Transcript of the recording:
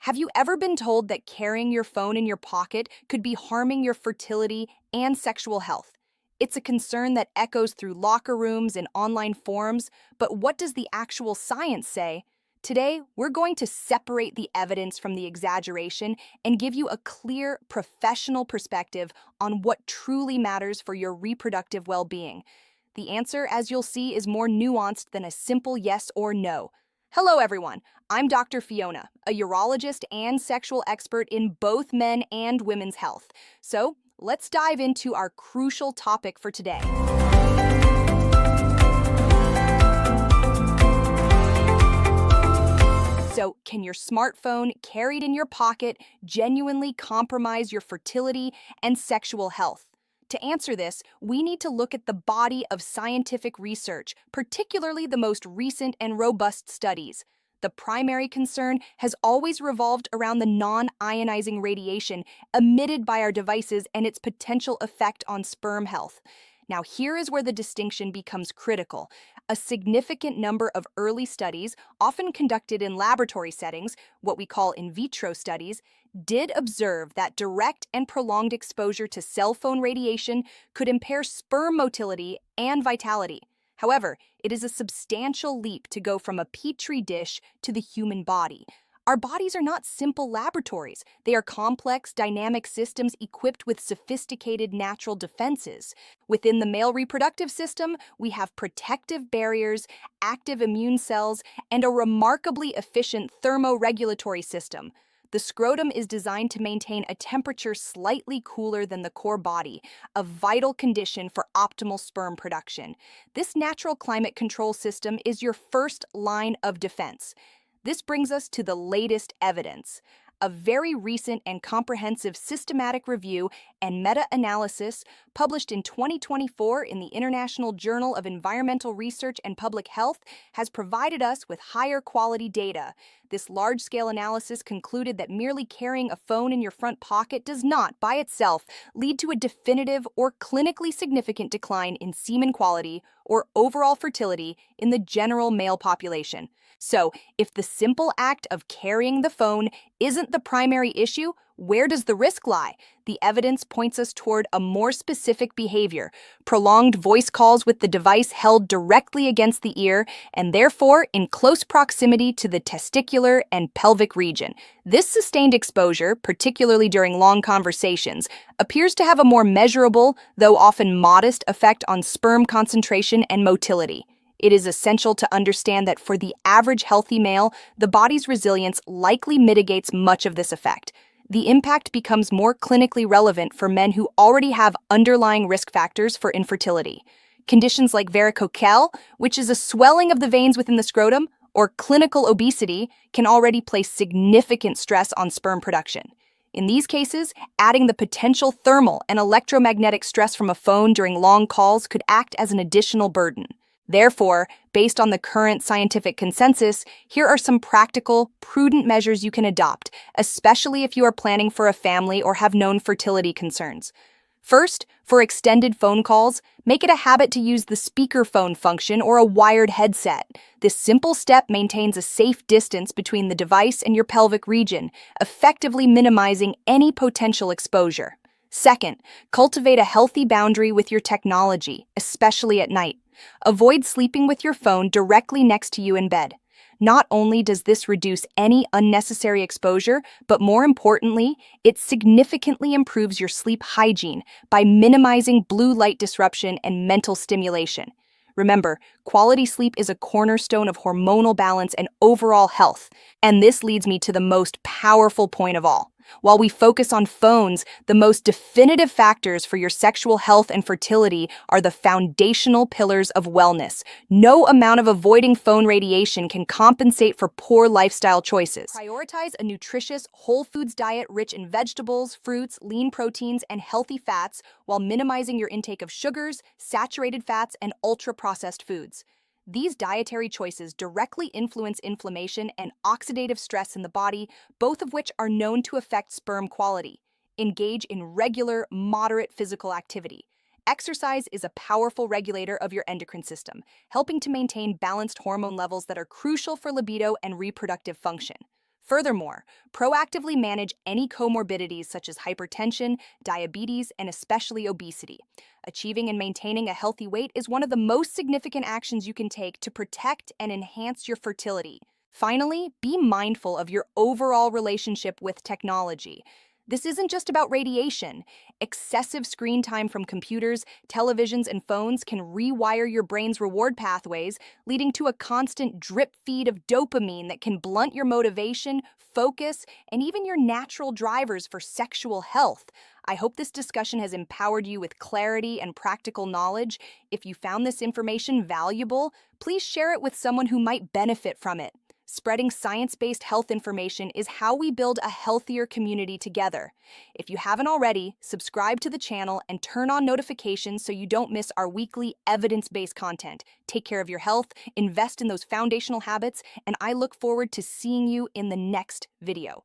Have you ever been told that carrying your phone in your pocket could be harming your fertility and sexual health? It's a concern that echoes through locker rooms and online forums, but what does the actual science say? Today, we're going to separate the evidence from the exaggeration and give you a clear, professional perspective on what truly matters for your reproductive well-being. The answer, as you'll see, is more nuanced than a simple yes or no. Hello, everyone. I'm Dr. Fiona, a urologist and sexual expert in both men and women's health. So, let's dive into our crucial topic for today. So, can your smartphone carried in your pocket genuinely compromise your fertility and sexual health? To answer this, we need to look at the body of scientific research, particularly the most recent and robust studies. The primary concern has always revolved around the non-ionizing radiation emitted by our devices and its potential effect on sperm health. Now, here is where the distinction becomes critical. A significant number of early studies, often conducted in laboratory settings, what we call in vitro studies, did observe that direct and prolonged exposure to cell phone radiation could impair sperm motility and vitality. However, it is a substantial leap to go from a petri dish to the human body. Our bodies are not simple laboratories. They are complex, dynamic systems equipped with sophisticated natural defenses. Within the male reproductive system, we have protective barriers, active immune cells, and a remarkably efficient thermoregulatory system. The scrotum is designed to maintain a temperature slightly cooler than the core body, a vital condition for optimal sperm production. This natural climate control system is your first line of defense. This brings us to the latest evidence. A very recent and comprehensive systematic review and meta-analysis published in 2024 in the International Journal of Environmental Research and Public Health has provided us with higher quality data. This large-scale analysis concluded that merely carrying a phone in your front pocket does not, by itself, lead to a definitive or clinically significant decline in semen quality or overall fertility in the general male population. So, if the simple act of carrying the phone isn't the primary issue, where does the risk lie? The evidence points us toward a more specific behavior: prolonged voice calls with the device held directly against the ear and therefore in close proximity to the testicular and pelvic region. This sustained exposure, particularly during long conversations, appears to have a more measurable, though often modest, effect on sperm concentration and motility. It is essential to understand that for the average healthy male, the body's resilience likely mitigates much of this effect. The impact becomes more clinically relevant for men who already have underlying risk factors for infertility. Conditions like varicocele, which is a swelling of the veins within the scrotum, or clinical obesity, can already place significant stress on sperm production. In these cases, adding the potential thermal and electromagnetic stress from a phone during long calls could act as an additional burden. Therefore, based on the current scientific consensus, here are some practical, prudent measures you can adopt, especially if you are planning for a family or have known fertility concerns. First, for extended phone calls, make it a habit to use the speakerphone function or a wired headset. This simple step maintains a safe distance between the device and your pelvic region, effectively minimizing any potential exposure. Second, cultivate a healthy boundary with your technology, especially at night. Avoid sleeping with your phone directly next to you in bed. Not only does this reduce any unnecessary exposure, but more importantly, it significantly improves your sleep hygiene by minimizing blue light disruption and mental stimulation. Remember, quality sleep is a cornerstone of hormonal balance and overall health. And this leads me to the most powerful point of all. While we focus on phones, the most definitive factors for your sexual health and fertility are the foundational pillars of wellness. No amount of avoiding phone radiation can compensate for poor lifestyle choices. Prioritize a nutritious, whole foods diet rich in vegetables, fruits, lean proteins, and healthy fats while minimizing your intake of sugars, saturated fats, and ultra-processed foods. These dietary choices directly influence inflammation and oxidative stress in the body, both of which are known to affect sperm quality. Engage in regular, moderate physical activity. Exercise is a powerful regulator of your endocrine system, helping to maintain balanced hormone levels that are crucial for libido and reproductive function. Furthermore, proactively manage any comorbidities such as hypertension, diabetes, and especially obesity. Achieving and maintaining a healthy weight is one of the most significant actions you can take to protect and enhance your fertility. Finally, be mindful of your overall relationship with technology. This isn't just about radiation. Excessive screen time from computers, televisions, and phones can rewire your brain's reward pathways, leading to a constant drip feed of dopamine that can blunt your motivation, focus, and even your natural drivers for sexual health. I hope this discussion has empowered you with clarity and practical knowledge. If you found this information valuable, please share it with someone who might benefit from it. Spreading science-based health information is how we build a healthier community together. If you haven't already, subscribe to the channel and turn on notifications so you don't miss our weekly evidence-based content. Take care of your health, invest in those foundational habits, and I look forward to seeing you in the next video.